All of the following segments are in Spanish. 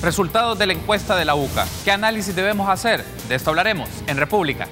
Resultados de la encuesta de la UCA. ¿Qué análisis debemos hacer? De esto hablaremos en República.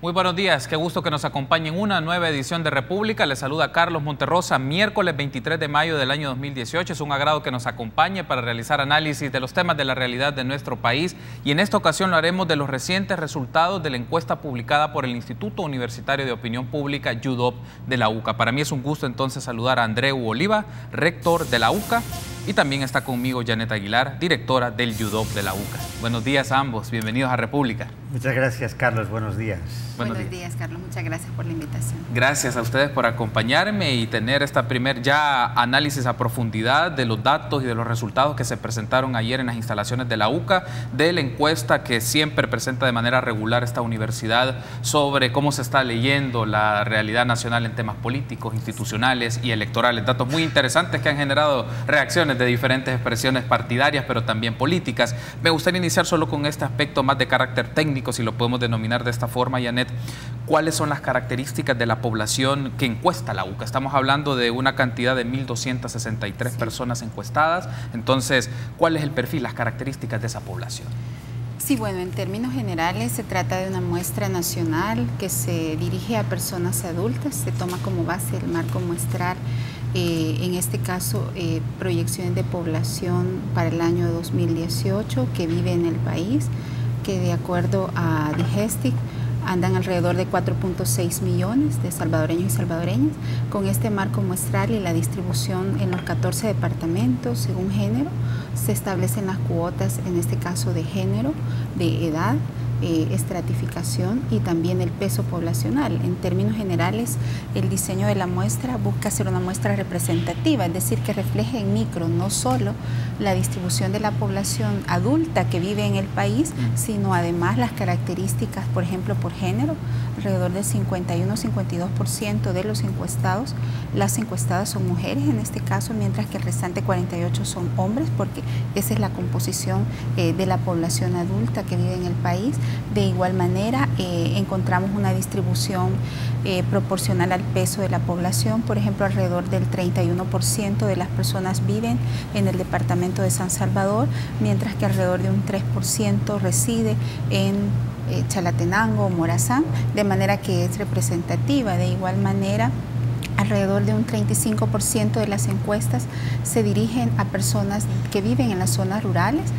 Muy buenos días, qué gusto que nos acompañe en una nueva edición de República. Les saluda Carlos Monterrosa, miércoles 23 de mayo del año 2018. Es un agrado que nos acompañe para realizar análisis de los temas de la realidad de nuestro país. Y en esta ocasión lo haremos de los recientes resultados de la encuesta publicada por el Instituto Universitario de Opinión Pública, UDOP, de la UCA. Para mí es un gusto entonces saludar a Andreu Oliva, rector de la UCA. Y también está conmigo Janet Aguilar, directora del UDOP de la UCA. Buenos días a ambos, bienvenidos a República. Muchas gracias, Carlos, buenos días. Buenos días, Carlos, muchas gracias por la invitación. Gracias a ustedes por acompañarme y tener esta primer ya análisis a profundidad de los datos y de los resultados que se presentaron ayer en las instalaciones de la UCA, de la encuesta que siempre presenta de manera regular esta universidad sobre cómo se está leyendo la realidad nacional en temas políticos, institucionales y electorales. Datos muy interesantes que han generado reacciones de diferentes expresiones partidarias, pero también políticas. Me gustaría iniciar solo con este aspecto más de carácter técnico, si lo podemos denominar de esta forma, Janet. ¿Cuáles son las características de la población que encuesta la UCA? Estamos hablando de una cantidad de 1.263 personas encuestadas. Entonces, ¿cuál es el perfil, las características de esa población? Sí, bueno, en términos generales se trata de una muestra nacional que se dirige a personas adultas, se toma como base el marco muestral, en este caso proyecciones de población para el año 2018 que vive en el país, que de acuerdo a Digestic andan alrededor de 4.6 millones de salvadoreños y salvadoreñas. Con este marco muestral y la distribución en los 14 departamentos según género, se establecen las cuotas, en este caso de género, de edad, estratificación y también el peso poblacional. En términos generales, el diseño de la muestra busca ser una muestra representativa, es decir, que refleje en micro no solo la distribución de la población adulta que vive en el país, sino además las características, por ejemplo, por género. Alrededor del 51-52% de los encuestados, las encuestadas son mujeres en este caso, mientras que el restante 48% son hombres, porque esa es la composición de la población adulta que vive en el país. De igual manera, encontramos una distribución proporcional al peso de la población. Por ejemplo, alrededor del 31% de las personas viven en el departamento de San Salvador, mientras que alrededor de un 3% reside en Chalatenango o Morazán, de manera que es representativa. De igual manera, alrededor de un 35% de las encuestas se dirigen a personas que viven en las zonas rurales,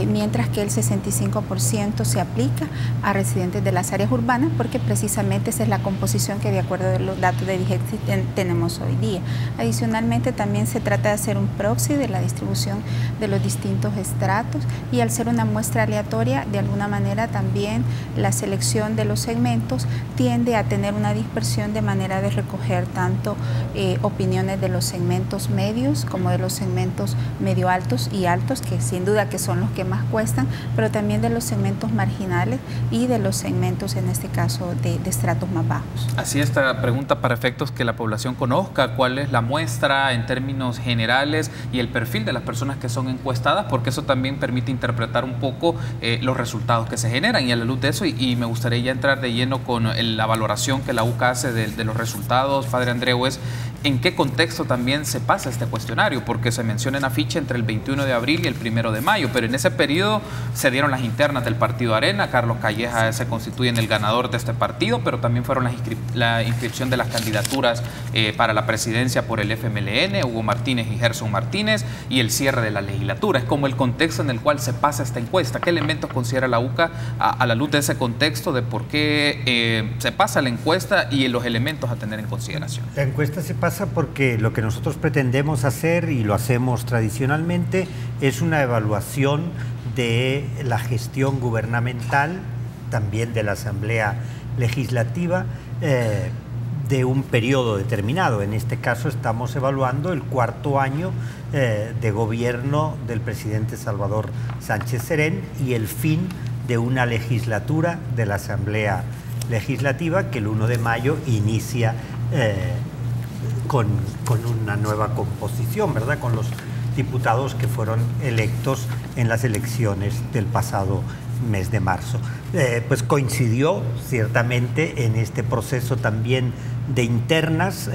mientras que el 65% se aplica a residentes de las áreas urbanas, porque precisamente esa es la composición que de acuerdo a los datos de Digestic tenemos hoy día. Adicionalmente, también se trata de hacer un proxy de la distribución de los distintos estratos, y al ser una muestra aleatoria, de alguna manera también la selección de los segmentos tiende a tener una dispersión, de manera de recoger tanto opiniones de los segmentos medios como de los segmentos medio altos y altos, que sin duda que son los que más cuestan, pero también de los segmentos marginales y de los segmentos, en este caso, de estratos más bajos. Así, esta pregunta para efectos que la población conozca cuál es la muestra en términos generales y el perfil de las personas que son encuestadas, porque eso también permite interpretar un poco los resultados que se generan. Y a la luz de eso, y me gustaría ya entrar de lleno con la valoración que la UCA hace de los resultados, padre Andreu, es en qué contexto también se pasa este cuestionario, porque se menciona en afiche entre el 21 de abril y el 1 de mayo, pero en ese periodo se dieron las internas del partido Arena. Carlos Calleja se constituye en el ganador de este partido, pero también fueron la inscripción de las candidaturas para la presidencia por el FMLN, Hugo Martínez y Gerson Martínez, y el cierre de la legislatura. Es como el contexto en el cual se pasa esta encuesta. ¿Qué elementos considera la UCA a la luz de ese contexto de por qué se pasa la encuesta y los elementos a tener en consideración? La encuesta se pasa porque lo que nosotros pretendemos hacer, y lo hacemos tradicionalmente, es una evaluación de la gestión gubernamental, también de la Asamblea Legislativa, de un periodo determinado. En este caso estamos evaluando el cuarto año de gobierno del presidente Salvador Sánchez Serén y el fin de una legislatura de la Asamblea Legislativa que el 1 de mayo inicia con una nueva composición, ¿verdad? Con los diputados que fueron electos en las elecciones del pasado mes de marzo. Pues coincidió ciertamente en este proceso también de internas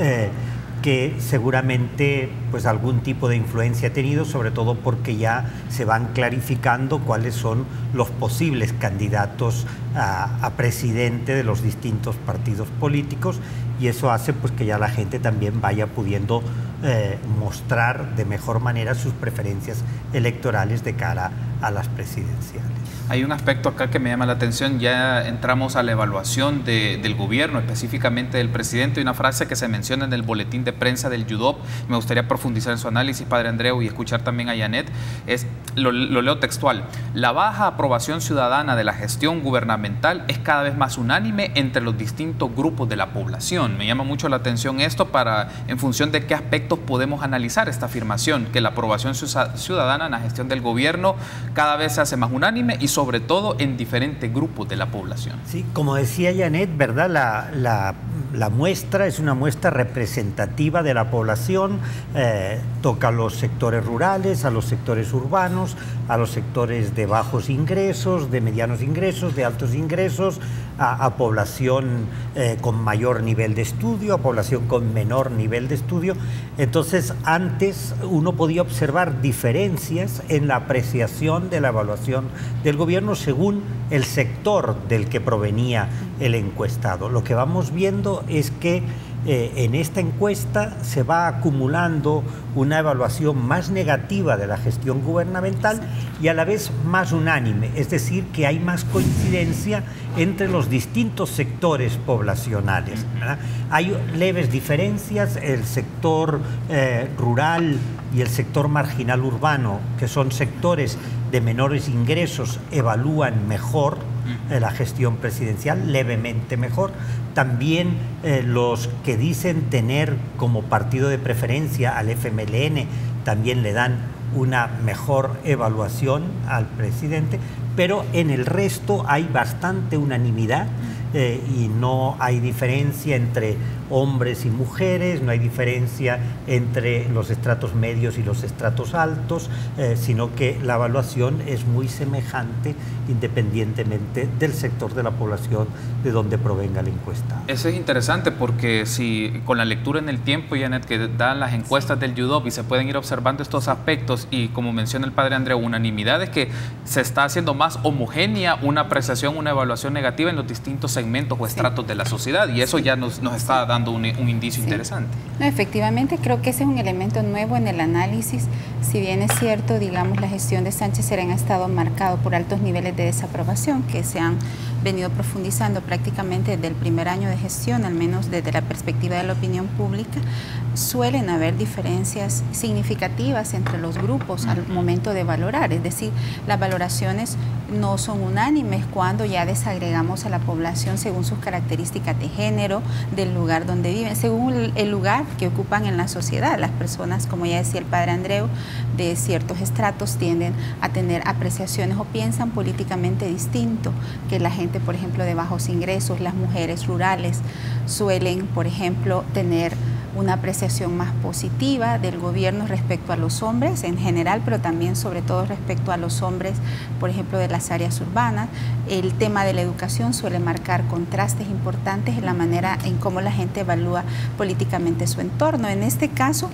que seguramente pues algún tipo de influencia ha tenido, sobre todo porque ya se van clarificando cuáles son los posibles candidatos a presidente de los distintos partidos políticos, y eso hace pues que ya la gente también vaya pudiendo mostrar de mejor manera sus preferencias electorales de cara a las presidenciales. Hay un aspecto acá que me llama la atención. Ya entramos a la evaluación del gobierno, específicamente del presidente, y una frase que se menciona en el boletín de prensa del YUDOP. Me gustaría profundizar en su análisis, padre Andreu, y escuchar también a Janet. Lo leo textual: la baja aprobación ciudadana de la gestión gubernamental es cada vez más unánime entre los distintos grupos de la población. Me llama mucho la atención esto, en función de qué aspectos podemos analizar esta afirmación, que la aprobación ciudadana en la gestión del gobierno cada vez se hace más unánime y sobre todo en diferentes grupos de la población. Sí, como decía Janet, ¿verdad? La muestra es una muestra representativa de la población, toca a los sectores rurales, a los sectores urbanos, a los sectores de bajos ingresos, de medianos ingresos, de altos ingresos, a población con mayor nivel de estudio, a población con menor nivel de estudio. Entonces, antes uno podía observar diferencias en la apreciación de la evaluación del gobierno según el sector del que provenía el encuestado. Lo que vamos viendo es que en esta encuesta se va acumulando una evaluación más negativa de la gestión gubernamental y a la vez más unánime, es decir, que hay más coincidencia entre los distintos sectores poblacionales, ¿verdad? Hay leves diferencias. El sector rural y el sector marginal urbano, que son sectores de menores ingresos, evalúan mejor la gestión presidencial, levemente mejor. También los que dicen tener como partido de preferencia al FMLN también le dan una mejor evaluación al presidente, pero en el resto hay bastante unanimidad y no hay diferencia entre hombres y mujeres, no hay diferencia entre los estratos medios y los estratos altos, sino que la evaluación es muy semejante independientemente del sector de la población de donde provenga la encuesta. Eso es interesante porque si con la lectura en el tiempo, Janet, que dan las encuestas del YUDOP y se pueden ir observando estos aspectos y como menciona el padre Andreu, unanimidad es que se está haciendo más homogénea una apreciación, una evaluación negativa en los distintos segmentos o estratos de la sociedad, y eso ya nos está dando un indicio interesante. No, efectivamente, creo que ese es un elemento nuevo en el análisis. Si bien es cierto, digamos, la gestión de Sánchez Serén ha estado marcado por altos niveles de desaprobación que se han venido profundizando prácticamente desde el primer año de gestión, al menos desde la perspectiva de la opinión pública, suelen haber diferencias significativas entre los grupos al momento de valorar, es decir, las valoraciones no son unánimes cuando ya desagregamos a la población según sus características de género, del lugar donde viven, según el lugar que ocupan en la sociedad. Las personas, como ya decía el padre Andreu, de ciertos estratos tienden a tener apreciaciones o piensan políticamente distinto que la gente, por ejemplo, de bajos ingresos. Las mujeres rurales suelen, por ejemplo, tener una apreciación más positiva del gobierno respecto a los hombres en general, pero también sobre todo respecto a los hombres, por ejemplo, de las áreas urbanas. El tema de la educación suele marcar contrastes importantes en la manera en cómo la gente evalúa políticamente su entorno. En este caso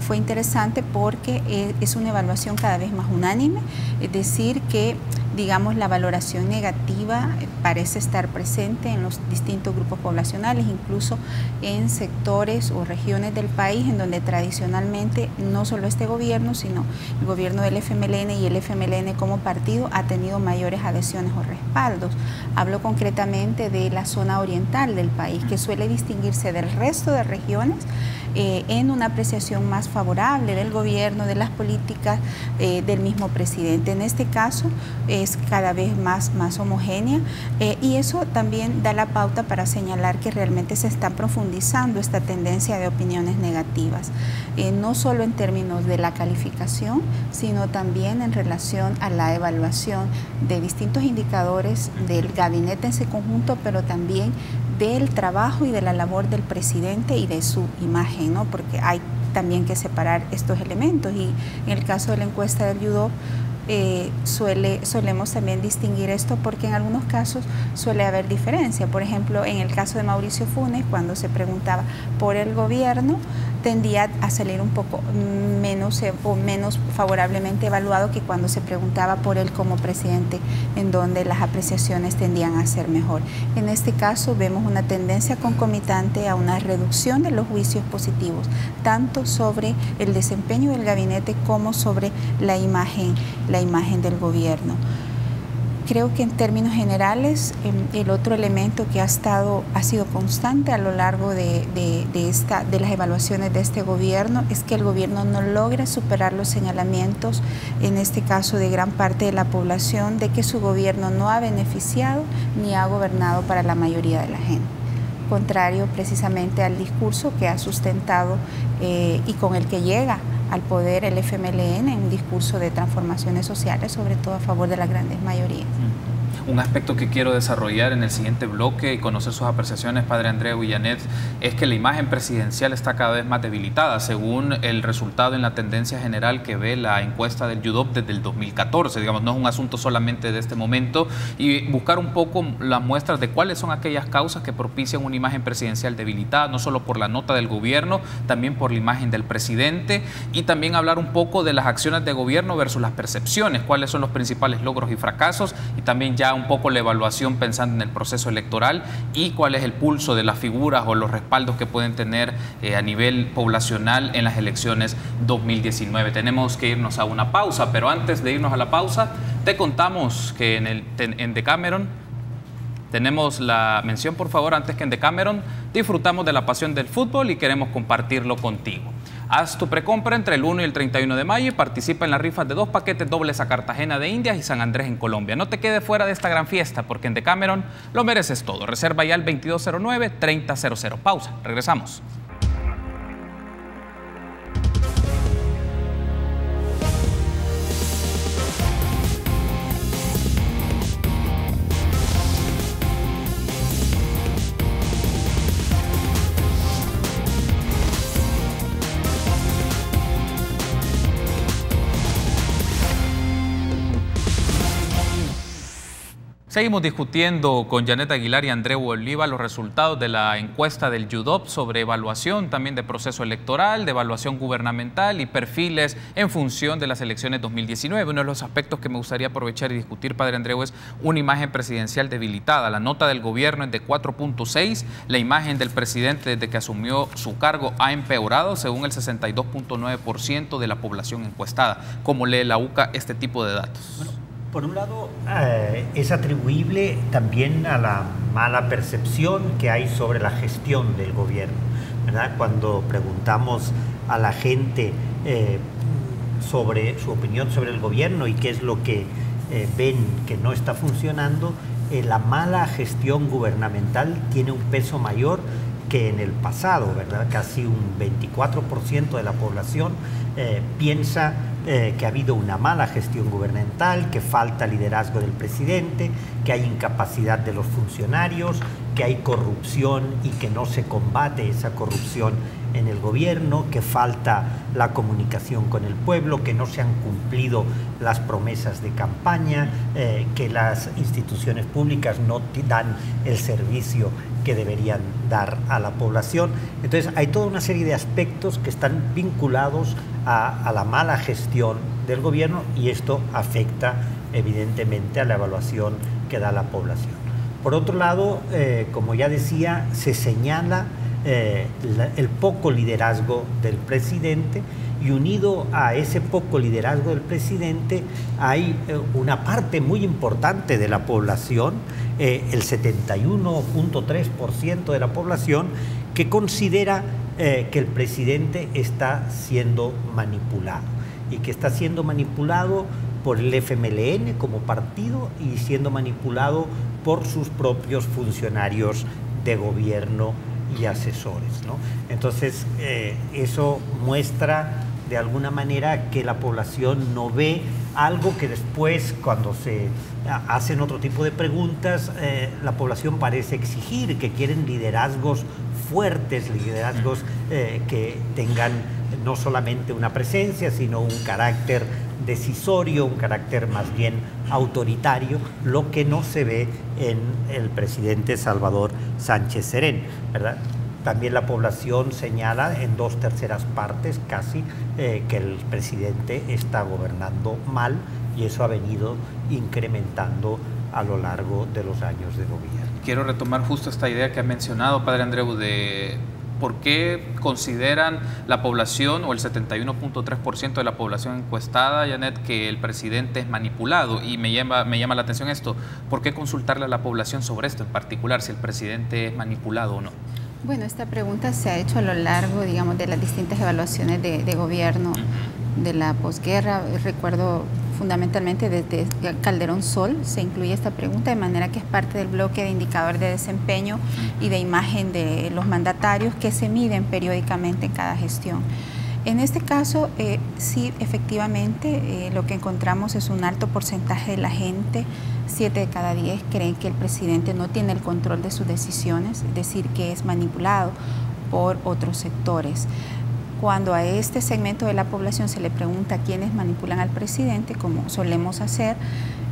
fue interesante porque es una evaluación cada vez más unánime, es decir, que digamos la valoración negativa parece estar presente en los distintos grupos poblacionales, incluso en sectores o regiones del país en donde tradicionalmente no solo este gobierno, sino el gobierno del FMLN y el FMLN como partido ha tenido mayores adhesiones o respaldos. Hablo concretamente de la zona oriental del país, que suele distinguirse del resto de regiones en una apreciación más favorable del gobierno, de las políticas del mismo presidente. En este caso es cada vez más homogénea y eso también da la pauta para señalar que realmente se está profundizando esta tendencia de opiniones negativas, no solo en términos de la calificación, sino también en relación a la evaluación de distintos indicadores del gabinete en su conjunto, pero también del trabajo y de la labor del presidente y de su imagen, ¿no? Porque hay también que separar estos elementos y en el caso de la encuesta del YouDop solemos también distinguir esto porque en algunos casos suele haber diferencia. Por ejemplo, en el caso de Mauricio Funes, cuando se preguntaba por el gobierno, tendía a salir un poco menos favorablemente evaluado que cuando se preguntaba por él como presidente, en donde las apreciaciones tendían a ser mejor. En este caso vemos una tendencia concomitante a una reducción de los juicios positivos, tanto sobre el desempeño del gabinete como sobre la imagen del gobierno. Creo que en términos generales, el otro elemento que ha sido constante a lo largo de las evaluaciones de este gobierno es que el gobierno no logra superar los señalamientos, en este caso de gran parte de la población, de que su gobierno no ha beneficiado ni ha gobernado para la mayoría de la gente. Contrario precisamente al discurso que ha sustentado y con el que llega al poder el FMLN en un discurso de transformaciones sociales, sobre todo a favor de las grandes mayorías. Un aspecto que quiero desarrollar en el siguiente bloque y conocer sus apreciaciones, Padre Andreu y Janet, es que la imagen presidencial está cada vez más debilitada, según el resultado en la tendencia general que ve la encuesta del YouDop desde el 2014. Digamos, no es un asunto solamente de este momento, y buscar un poco las muestras de cuáles son aquellas causas que propician una imagen presidencial debilitada, no solo por la nota del gobierno, también por la imagen del presidente, y también hablar un poco de las acciones de gobierno versus las percepciones, cuáles son los principales logros y fracasos, y también ya un poco la evaluación pensando en el proceso electoral y cuál es el pulso de las figuras o los respaldos que pueden tener a nivel poblacional en las elecciones 2019. Tenemos que irnos a una pausa, pero antes de irnos a la pausa, te contamos que en Decameron tenemos la mención, por favor, antes que en Decameron disfrutamos de la pasión del fútbol y queremos compartirlo contigo. Haz tu precompra entre el 1 y el 31 de mayo y participa en las rifas de 2 paquetes dobles a Cartagena de Indias y San Andrés en Colombia. No te quedes fuera de esta gran fiesta porque en Decameron lo mereces todo. Reserva ya al 2209-3000. Pausa, regresamos. Seguimos discutiendo con Janet Aguilar y Andreu Oliva los resultados de la encuesta del YouDop sobre evaluación también de proceso electoral, de evaluación gubernamental y perfiles en función de las elecciones 2019. Uno de los aspectos que me gustaría aprovechar y discutir, Padre Andreu, es una imagen presidencial debilitada. La nota del gobierno es de 4.6, la imagen del presidente desde que asumió su cargo ha empeorado según el 62.9% de la población encuestada. ¿Cómo lee la UCA este tipo de datos? Bueno, por un lado, es atribuible también a la mala percepción que hay sobre la gestión del gobierno, ¿verdad? Cuando preguntamos a la gente sobre su opinión sobre el gobierno y qué es lo que ven que no está funcionando, la mala gestión gubernamental tiene un peso mayor que en el pasado, ¿verdad? Casi un 24% de la población piensa que ha habido una mala gestión gubernamental, que falta liderazgo del presidente, que hay incapacidad de los funcionarios, que hay corrupción y que no se combate esa corrupción en el gobierno, que falta la comunicación con el pueblo, que no se han cumplido las promesas de campaña, que las instituciones públicas no dan el servicio que deberían dar a la población. Entonces hay toda una serie de aspectos que están vinculados a la mala gestión del gobierno y esto afecta evidentemente a la evaluación que da la población. Por otro lado, como ya decía, se señala el poco liderazgo del presidente y unido a ese poco liderazgo del presidente hay una parte muy importante de la población, el 71.3% de la población, que considera que el presidente está siendo manipulado y que está siendo manipulado por el FMLN como partido y siendo manipulado por sus propios funcionarios de gobierno y asesores, ¿no? Entonces, eso muestra de alguna manera que la población no ve algo que después, cuando se hacen otro tipo de preguntas, la población parece exigir, que quieren liderazgos fuertes, liderazgos que tengan no solamente una presencia, sino un carácter decisorio, un carácter más bien autoritario, lo que no se ve en el presidente Salvador Sánchez Serén, ¿verdad? También la población señala en 2/3 partes casi que el presidente está gobernando mal, y eso ha venido incrementando a lo largo de los años de gobierno. Quiero retomar justo esta idea que ha mencionado, padre Andreu, de por qué consideran la población o el 71.3% de la población encuestada, Janet, que el presidente es manipulado. Y me llama la atención esto. ¿Por qué consultarle a la población sobre esto en particular, si el presidente es manipulado o no? Bueno, esta pregunta se ha hecho a lo largo, digamos, de las distintas evaluaciones de gobierno de la posguerra. Recuerdo fundamentalmente desde Calderón Sol se incluye esta pregunta, de manera que es parte del bloque de indicadores de desempeño y de imagen de los mandatarios que se miden periódicamente en cada gestión. En este caso, sí, efectivamente, lo que encontramos es un alto porcentaje de la gente, 7 de cada 10, creen que el presidente no tiene el control de sus decisiones, es decir, que es manipulado por otros sectores. Cuando a este segmento de la población se le pregunta quiénes manipulan al presidente, como solemos hacer,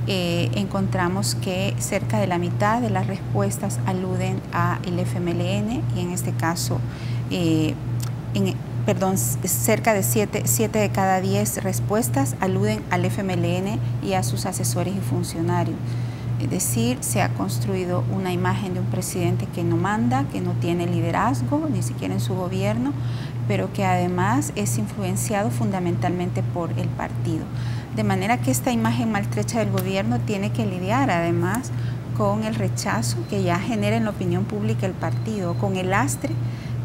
encontramos que cerca de la mitad de las respuestas aluden al FMLN, y en este caso, cerca de 7 de cada 10 respuestas aluden al FMLN y a sus asesores y funcionarios. Es decir, se ha construido una imagen de un presidente que no manda, que no tiene liderazgo, ni siquiera en su gobierno, pero que además es influenciado fundamentalmente por el partido. De manera que esta imagen maltrecha del gobierno tiene que lidiar además con el rechazo que ya genera en la opinión pública el partido, con el lastre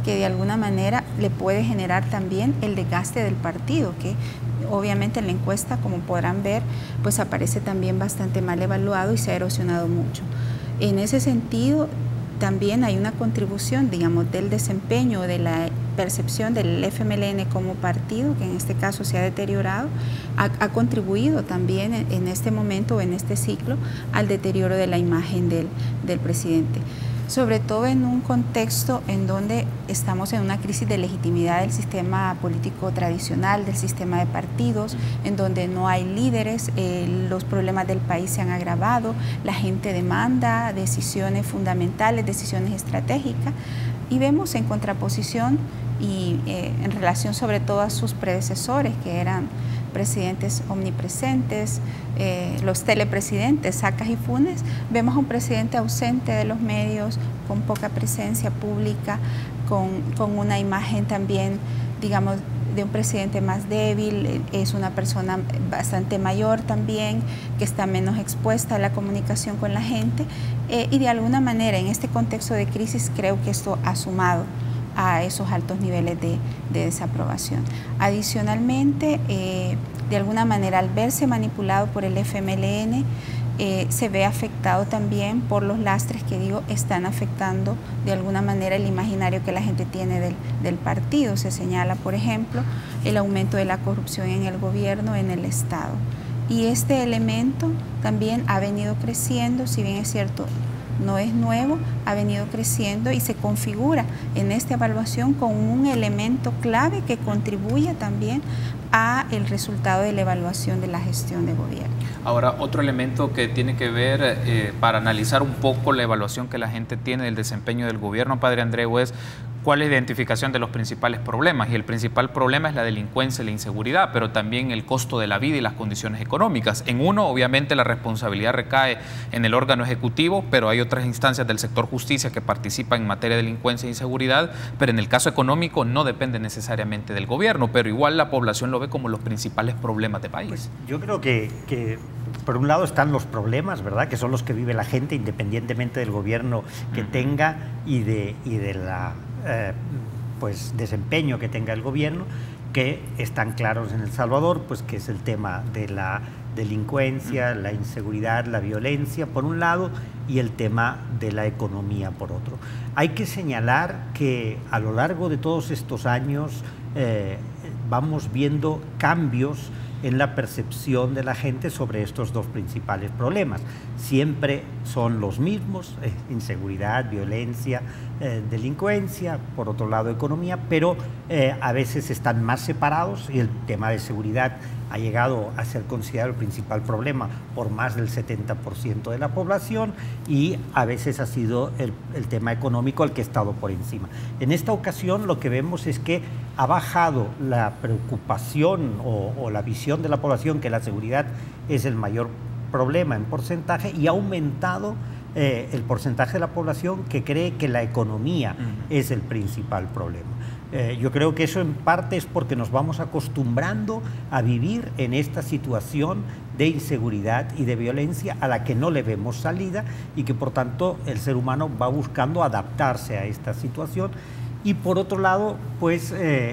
que de alguna manera le puede generar también el desgaste del partido, que obviamente en la encuesta, como podrán ver, pues aparece también bastante mal evaluado y se ha erosionado mucho. En ese sentido, también hay una contribución, digamos, del desempeño, de la percepción del FMLN como partido, que en este caso se ha deteriorado, ha contribuido también en este momento, en este ciclo, al deterioro de la imagen del presidente. Sobre todo en un contexto en donde estamos en una crisis de legitimidad del sistema político tradicional, del sistema de partidos, en donde no hay líderes, los problemas del país se han agravado, la gente demanda decisiones fundamentales, decisiones estratégicas, y vemos en contraposición y en relación sobre todo a sus predecesores, que eran presidentes omnipresentes, los telepresidentes, Sacas y Funes, vemos a un presidente ausente de los medios, con poca presencia pública, con una imagen también, digamos, de un presidente más débil, es una persona bastante mayor también, que está menos expuesta a la comunicación con la gente, y de alguna manera en este contexto de crisis creo que esto ha sumado a esos altos niveles de desaprobación. Adicionalmente, de alguna manera, al verse manipulado por el FMLN, se ve afectado también por los lastres que digo están afectando de alguna manera el imaginario que la gente tiene del partido. Se señala, por ejemplo, el aumento de la corrupción en el gobierno, en el Estado. Y este elemento también ha venido creciendo, si bien es cierto, no es nuevo, ha venido creciendo y se configura en esta evaluación como un elemento clave que contribuye también a el resultado de la evaluación de la gestión de gobierno. Ahora, otro elemento que tiene que ver para analizar un poco la evaluación que la gente tiene del desempeño del gobierno, padre Andreu, es cuál es la identificación de los principales problemas. Y el principal problema es la delincuencia y la inseguridad, pero también el costo de la vida y las condiciones económicas. En uno, obviamente, la responsabilidad recae en el órgano ejecutivo, pero hay otras instancias del sector justicia que participan en materia de delincuencia e inseguridad, pero en el caso económico no depende necesariamente del gobierno, pero igual la población lo ve como los principales problemas de país. Pues yo creo que por un lado están los problemas, ¿verdad?, que son los que vive la gente independientemente del gobierno que tenga y de la pues, desempeño que tenga el gobierno, que están claros en El Salvador, pues que es el tema de la delincuencia, la inseguridad, la violencia, por un lado, y el tema de la economía, por otro. Hay que señalar que a lo largo de todos estos años vamos viendo cambios en la percepción de la gente sobre estos dos principales problemas. Siempre son los mismos, inseguridad, violencia, delincuencia, por otro lado economía, pero a veces están más separados y el tema de seguridad ha llegado a ser considerado el principal problema por más del 70% de la población y a veces ha sido el tema económico el que ha estado por encima. En esta ocasión lo que vemos es que ha bajado la preocupación o la visión de la población que la seguridad es el mayor problema en porcentaje y ha aumentado el porcentaje de la población que cree que la economía es el principal problema. Yo creo que eso en parte es porque nos vamos acostumbrando a vivir en esta situación de inseguridad y de violencia a la que no le vemos salida y que por tanto el ser humano va buscando adaptarse a esta situación. Y por otro lado, pues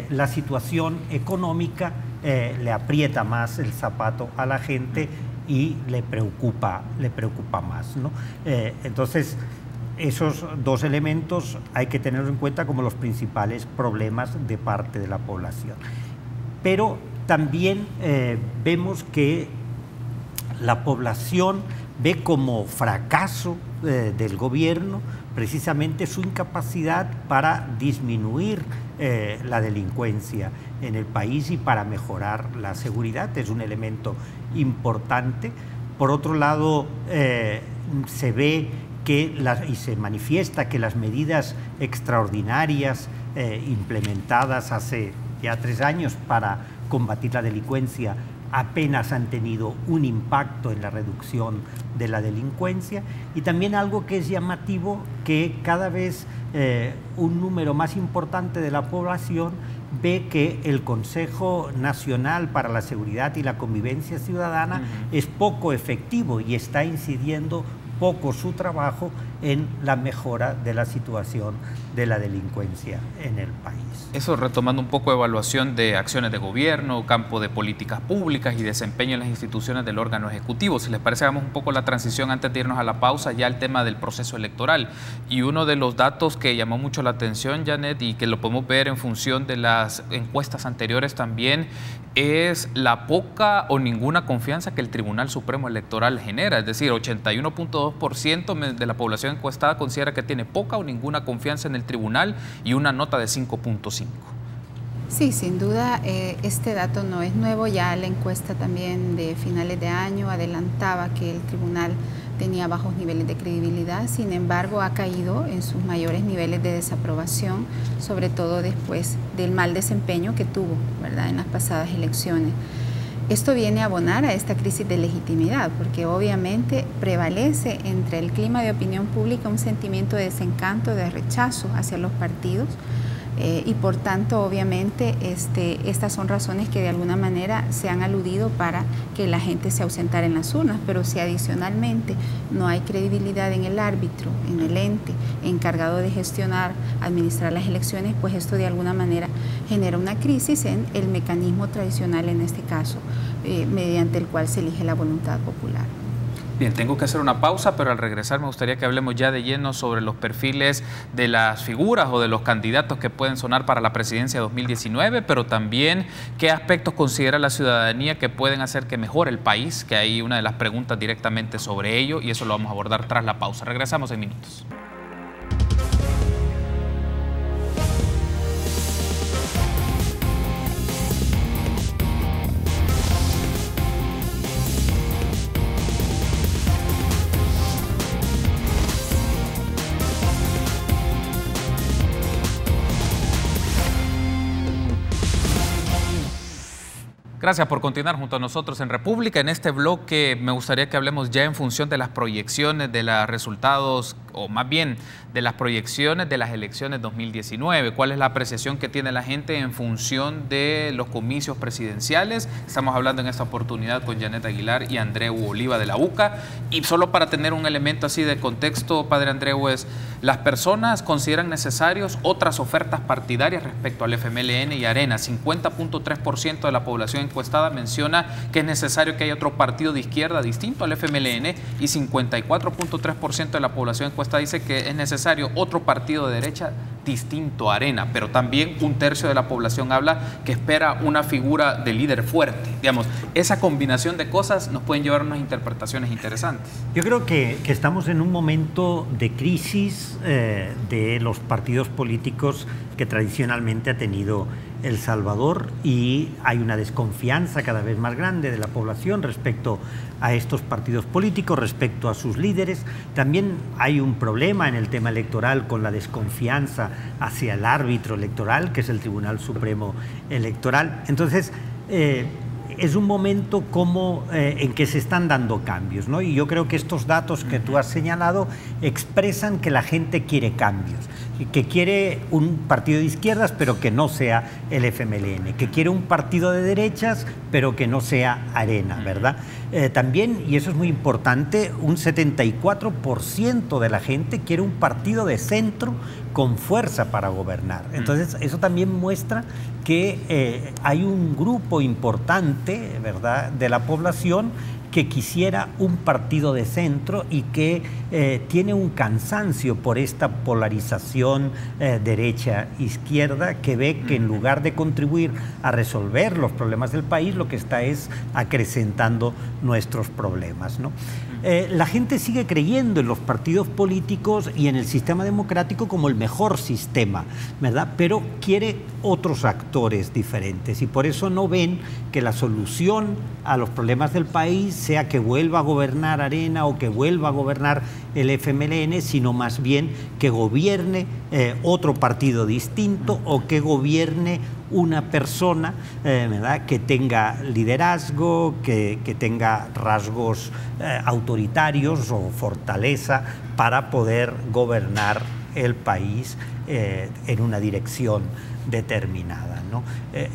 la situación económica le aprieta más el zapato a la gente y le preocupa más, ¿no? Entonces, esos dos elementos hay que tenerlos en cuenta como los principales problemas de parte de la población. Pero también vemos que la población ve como fracaso del gobierno precisamente su incapacidad para disminuir la delincuencia en el país y para mejorar la seguridad. Es un elemento importante. Por otro lado, se ve y se manifiesta que las medidas extraordinarias implementadas hace ya 3 años para combatir la delincuencia apenas han tenido un impacto en la reducción de la delincuencia, y también algo que es llamativo, que cada vez un número más importante de la población ve que el Consejo Nacional para la Seguridad y la Convivencia Ciudadana es poco efectivo y está incidiendo poco su trabajo en la mejora de la situación de la delincuencia en el país. Eso retomando un poco evaluación de acciones de gobierno, campo de políticas públicas y desempeño en las instituciones del órgano ejecutivo. Si les parece, hagamos un poco la transición antes de irnos a la pausa ya al tema del proceso electoral. Y uno de los datos que llamó mucho la atención, Janet, y que lo podemos ver en función de las encuestas anteriores también, es la poca o ninguna confianza que el Tribunal Supremo Electoral genera. Es decir, 81.2% de la población encuestada considera que tiene poca o ninguna confianza en el tribunal y una nota de 5.5. Sí, sin duda este dato no es nuevo. Ya la encuesta también de finales de año adelantaba que el tribunal tenía bajos niveles de credibilidad. Sin embargo, ha caído en sus mayores niveles de desaprobación, sobre todo después del mal desempeño que tuvo, ¿verdad?, en las pasadas elecciones. Esto viene a abonar a esta crisis de legitimidad, porque obviamente prevalece entre el clima de opinión pública un sentimiento de desencanto, de rechazo hacia los partidos, y por tanto obviamente estas son razones que de alguna manera se han aludido para que la gente se ausentara en las urnas. Pero si adicionalmente no hay credibilidad en el árbitro, en el ente encargado de gestionar, administrar las elecciones, pues esto de alguna manera genera una crisis en el mecanismo tradicional, en este caso, mediante el cual se elige la voluntad popular. Bien, tengo que hacer una pausa, pero al regresar me gustaría que hablemos ya de lleno sobre los perfiles de las figuras o de los candidatos que pueden sonar para la presidencia 2019, pero también qué aspectos considera la ciudadanía que pueden hacer que mejore el país, que hay una de las preguntas directamente sobre ello, y eso lo vamos a abordar tras la pausa. Regresamos en minutos. Gracias por continuar junto a nosotros en República. En este bloque me gustaría que hablemos ya en función de las proyecciones de los resultados, o más bien de las proyecciones de las elecciones 2019. ¿Cuál es la apreciación que tiene la gente en función de los comicios presidenciales? Estamos hablando en esta oportunidad con Janet Aguilar y Andreu Oliva de la UCA. Y solo para tener un elemento así de contexto, padre Andreu, las personas consideran necesarios otras ofertas partidarias respecto al FMLN y Arena. 50.3% de la población encuestada menciona que es necesario que haya otro partido de izquierda distinto al FMLN y 54.3% de la población encuestada dice que es necesario otro partido de derecha distinto a Arena, pero también un tercio de la población habla que espera una figura de líder fuerte. Digamos, esa combinación de cosas nos pueden llevar a unas interpretaciones interesantes. Yo creo que estamos en un momento de crisis de los partidos políticos que tradicionalmente ha tenido El Salvador, y hay una desconfianza cada vez más grande de la población respecto a estos partidos políticos, respecto a sus líderes. También hay un problema en el tema electoral con la desconfianza hacia el árbitro electoral, que es el Tribunal Supremo Electoral. Entonces, es un momento en que se están dando cambios, ¿no? Y yo creo que estos datos que tú has señalado expresan que la gente quiere cambios, que quiere un partido de izquierdas pero que no sea el FMLN, que quiere un partido de derechas pero que no sea Arena, ¿verdad? También, y eso es muy importante, un 74% de la gente quiere un partido de centro con fuerza para gobernar. Entonces, eso también muestra que hay un grupo importante, ¿verdad?, de la población que quisiera un partido de centro y que tiene un cansancio por esta polarización derecha-izquierda, que ve que en lugar de contribuir a resolver los problemas del país, lo que está es acrecentando nuestros problemas, ¿no? La gente sigue creyendo en los partidos políticos y en el sistema democrático como el mejor sistema, ¿verdad? Pero quiere otros actores diferentes, y por eso no ven que la solución a los problemas del país sea que vuelva a gobernar Arena o que vuelva a gobernar el FMLN, sino más bien que gobierne otro partido distinto, o que gobierne una persona, ¿verdad?, que tenga liderazgo, que tenga rasgos autoritarios o fortaleza para poder gobernar el país en una dirección determinada, ¿no?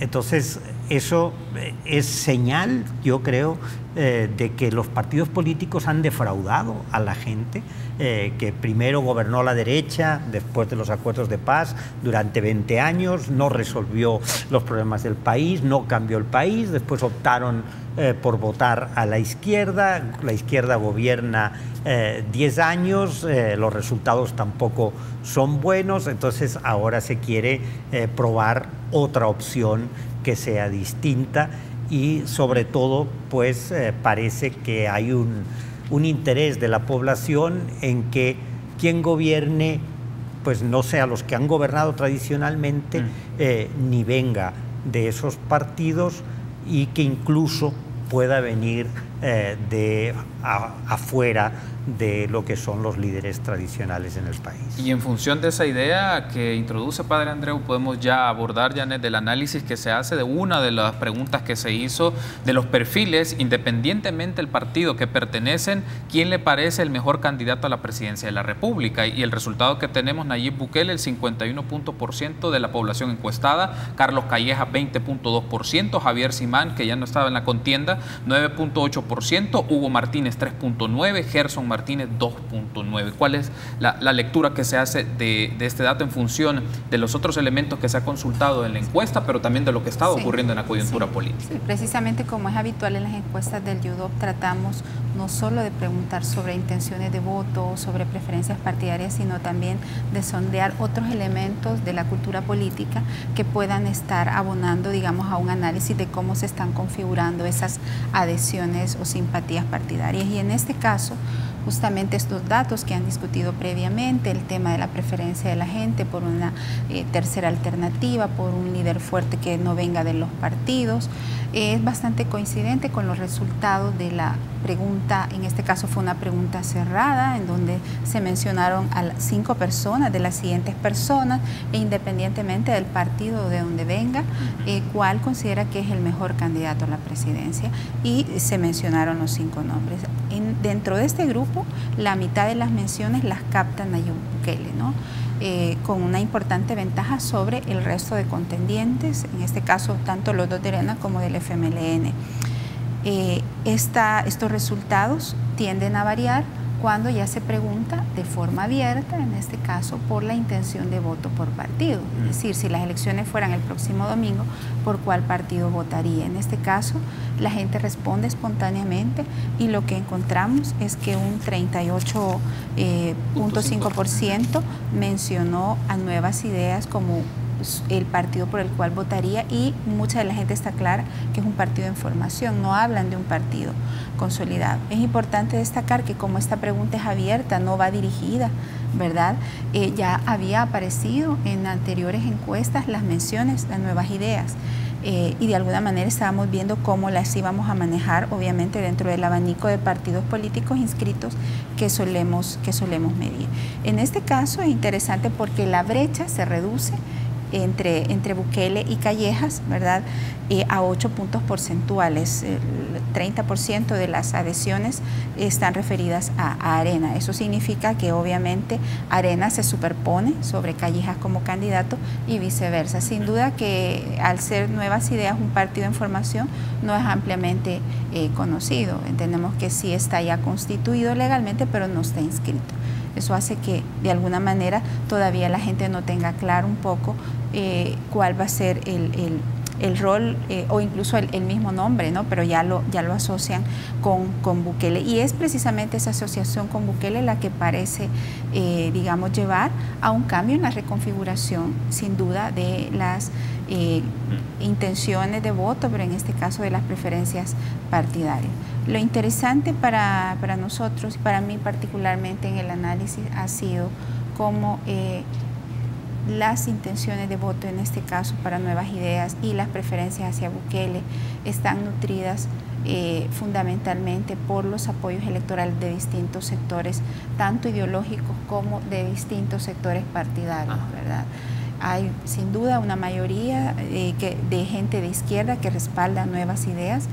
Entonces, eso es señal, yo creo, de que los partidos políticos han defraudado a la gente, que primero gobernó la derecha después de los acuerdos de paz durante 20 años, no resolvió los problemas del país, no cambió el país, después optaron por votar a la izquierda gobierna 10 años, los resultados tampoco son buenos, entonces ahora se quiere probar otra opción que sea distinta, y sobre todo pues parece que hay un interés de la población en que quien gobierne pues no sea los que han gobernado tradicionalmente, ni venga de esos partidos, y que incluso pueda venir de afuera de lo que son los líderes tradicionales en el país. Y en función de esa idea que introduce padre Andreu, podemos ya abordar, Janet, del análisis que se hace de una de las preguntas que se hizo de los perfiles, independientemente del partido que pertenecen, ¿quién le parece el mejor candidato a la presidencia de la República? Y el resultado que tenemos: Nayib Bukele, el 51% de la población encuestada, Carlos Calleja, 20.2%, Javier Simán, que ya no estaba en la contienda, 9.8%, Hugo Martínez, 3.9%, Gerson Martínez, 2.9%. ¿Cuál es la lectura que se hace de este dato en función de los otros elementos que se ha consultado en la encuesta, pero también de lo que está ocurriendo en la coyuntura política? Sí, precisamente como es habitual en las encuestas del YUDOP, tratamos no solo de preguntar sobre intenciones de voto, sobre preferencias partidarias, sino también de sondear otros elementos de la cultura política que puedan estar abonando, digamos, a un análisis de cómo se están configurando esas adhesiones o simpatías partidarias. Y en este caso, justamente estos datos que han discutido previamente, el tema de la preferencia de la gente por una tercera alternativa, por un líder fuerte que no venga de los partidos, es bastante coincidente con los resultados de la pregunta. En este caso fue una pregunta cerrada en donde se mencionaron a 5 personas, de las siguientes personas, e independientemente del partido de donde venga, cuál considera que es el mejor candidato a la presidencia, y se mencionaron los 5 nombres. Dentro de este grupo, la mitad de las menciones las capta Nayib Bukele, ¿no? Con una importante ventaja sobre el resto de contendientes, en este caso tanto los dos de Arena como del FMLN. Estos resultados tienden a variar cuando ya se pregunta de forma abierta, en este caso, por la intención de voto por partido. Es decir, si las elecciones fueran el próximo domingo, ¿por cuál partido votaría? En este caso, la gente responde espontáneamente y lo que encontramos es que un 38.5% mencionó a Nuevas Ideas como el partido por el cual votaría, y mucha de la gente está clara que es un partido en formación, no hablan de un partido consolidado. Es importante destacar que como esta pregunta es abierta, no va dirigida, ¿verdad? Ya había aparecido en anteriores encuestas las menciones de Nuevas Ideas. Y de alguna manera estábamos viendo cómo las íbamos a manejar, obviamente dentro del abanico de partidos políticos inscritos que solemos medir. En este caso es interesante porque la brecha se reduce entre Bukele y Callejas, ¿verdad? A 8 puntos porcentuales. El 30% de las adhesiones están referidas a Arena. Eso significa que obviamente Arena se superpone sobre Callejas como candidato y viceversa. Sin duda que al ser Nuevas Ideas un partido en formación, no es ampliamente conocido. Entendemos que sí está ya constituido legalmente, pero no está inscrito. Eso hace que de alguna manera todavía la gente no tenga claro un poco cuál va a ser el rol o incluso el mismo nombre, ¿no? Pero ya lo asocian con Bukele, y es precisamente esa asociación con Bukele la que parece, digamos, llevar a un cambio en la reconfiguración, sin duda, de las intenciones de voto, pero en este caso de las preferencias partidarias. Lo interesante para nosotros y para mí particularmente en el análisis ha sido cómo las intenciones de voto, en este caso para Nuevas Ideas, y las preferencias hacia Bukele están nutridas fundamentalmente por los apoyos electorales de distintos sectores, tanto ideológicos como de distintos sectores partidarios, ¿verdad? Hay sin duda una mayoría de gente de izquierda que respalda Nuevas Ideas,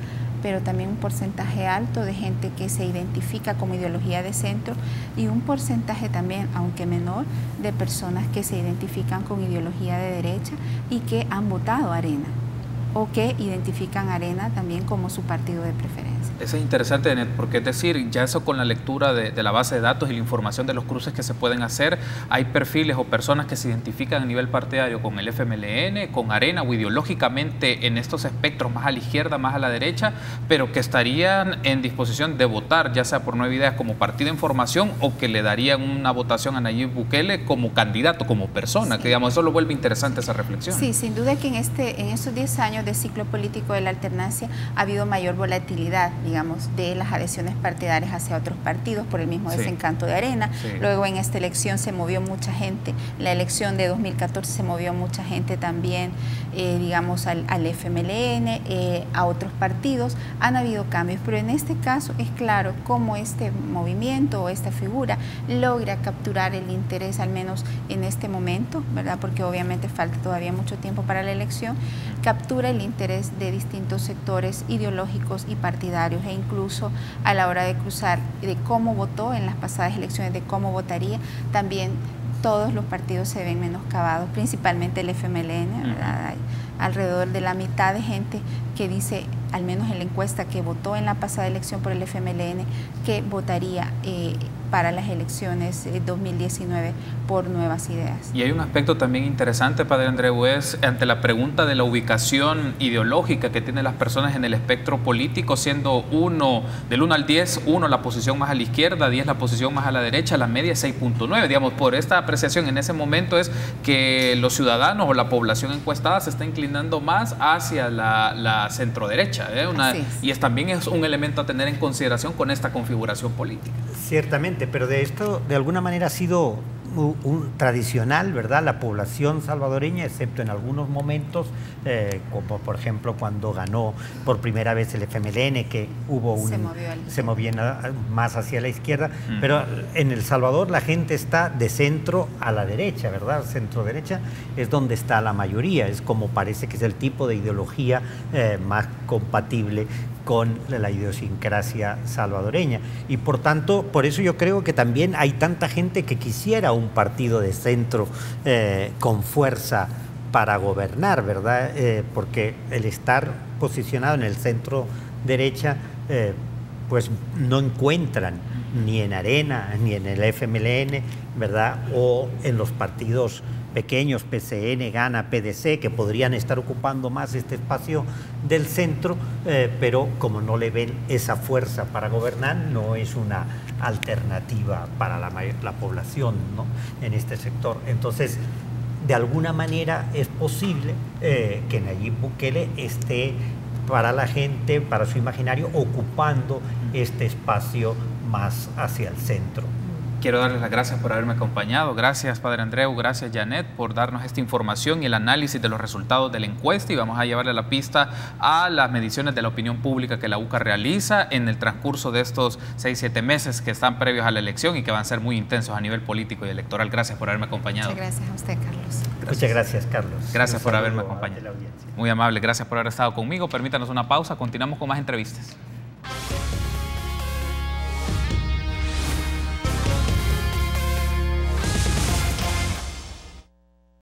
pero también un porcentaje alto de gente que se identifica como ideología de centro, y un porcentaje también, aunque menor, de personas que se identifican con ideología de derecha y que han votado Arena, o que identifican Arena también como su partido de preferencia. Eso es interesante, Enet, porque es decir, ya eso con la lectura de la base de datos y la información de los cruces que se pueden hacer, hay perfiles o personas que se identifican a nivel partidario con el FMLN, con Arena, o ideológicamente en estos espectros más a la izquierda, más a la derecha, pero que estarían en disposición de votar, ya sea por Nuevas Ideas como partido en formación, o que le darían una votación a Nayib Bukele como candidato, como persona, sí. Que digamos, eso lo vuelve interesante esa reflexión. Sí, sin duda que en estos 10 años de ciclo político de la alternancia ha habido mayor volatilidad, digamos, de las adhesiones partidarias hacia otros partidos por el mismo desencanto de Arena. Sí. Luego en esta elección se movió mucha gente, la elección de 2014 se movió mucha gente también, digamos, al FMLN, a otros partidos. Han habido cambios, pero en este caso es claro cómo este movimiento o esta figura logra capturar el interés, al menos en este momento, ¿verdad? Porque obviamente falta todavía mucho tiempo para la elección, captura el interés de distintos sectores ideológicos y partidarios, e incluso a la hora de cruzar de cómo votó en las pasadas elecciones, de cómo votaría, también todos los partidos se ven menoscabados, principalmente el FMLN, ¿verdad? Hay alrededor de la mitad de gente que dice, al menos en la encuesta que votó en la pasada elección por el FMLN, que votaría para las elecciones 2019 por Nuevas Ideas. Y hay un aspecto también interesante, Padre Andreu, es ante la pregunta de la ubicación ideológica que tienen las personas en el espectro político, siendo del 1 al 10, 1 la posición más a la izquierda, 10 la posición más a la derecha, la media es 6.9. Digamos, por esta apreciación en ese momento es que los ciudadanos o la población encuestada se está inclinando más hacia la centro-derecha, y también es un elemento a tener en consideración con esta configuración política. Ciertamente, pero de esto de alguna manera ha sido tradicional, ¿verdad? La población salvadoreña, excepto en algunos momentos, como por ejemplo cuando ganó por primera vez el FMLN, que hubo se movió más hacia la izquierda, pero en El Salvador la gente está de centro a la derecha, ¿verdad? Centro-derecha es donde está la mayoría, es como parece que es el tipo de ideología más compatible con la idiosincrasia salvadoreña. Y por tanto, por eso yo creo que también hay tanta gente que quisiera un partido de centro con fuerza para gobernar, ¿verdad? Porque el estar posicionado en el centro derecha, pues no encuentran ni en Arena, ni en el FMLN, ¿verdad? O en los partidos pequeños, PCN, GANA, PDC, que podrían estar ocupando más este espacio del centro, pero como no le ven esa fuerza para gobernar, no es una alternativa para la población, ¿no? En este sector. Entonces, de alguna manera es posible que Nayib Bukele esté para la gente, para su imaginario, ocupando este espacio más hacia el centro. Quiero darles las gracias por haberme acompañado. Gracias, Padre Andreu, gracias, Janet, por darnos esta información y el análisis de los resultados de la encuesta, y vamos a llevarle la pista a las mediciones de la opinión pública que la UCA realiza en el transcurso de estos 6-7 meses que están previos a la elección y que van a ser muy intensos a nivel político y electoral. Gracias por haberme acompañado. Muchas gracias a usted, Carlos. Gracias. Muchas gracias, Carlos. Gracias por haberme acompañado. Muy amable, gracias por haber estado conmigo. Permítanos una pausa, continuamos con más entrevistas.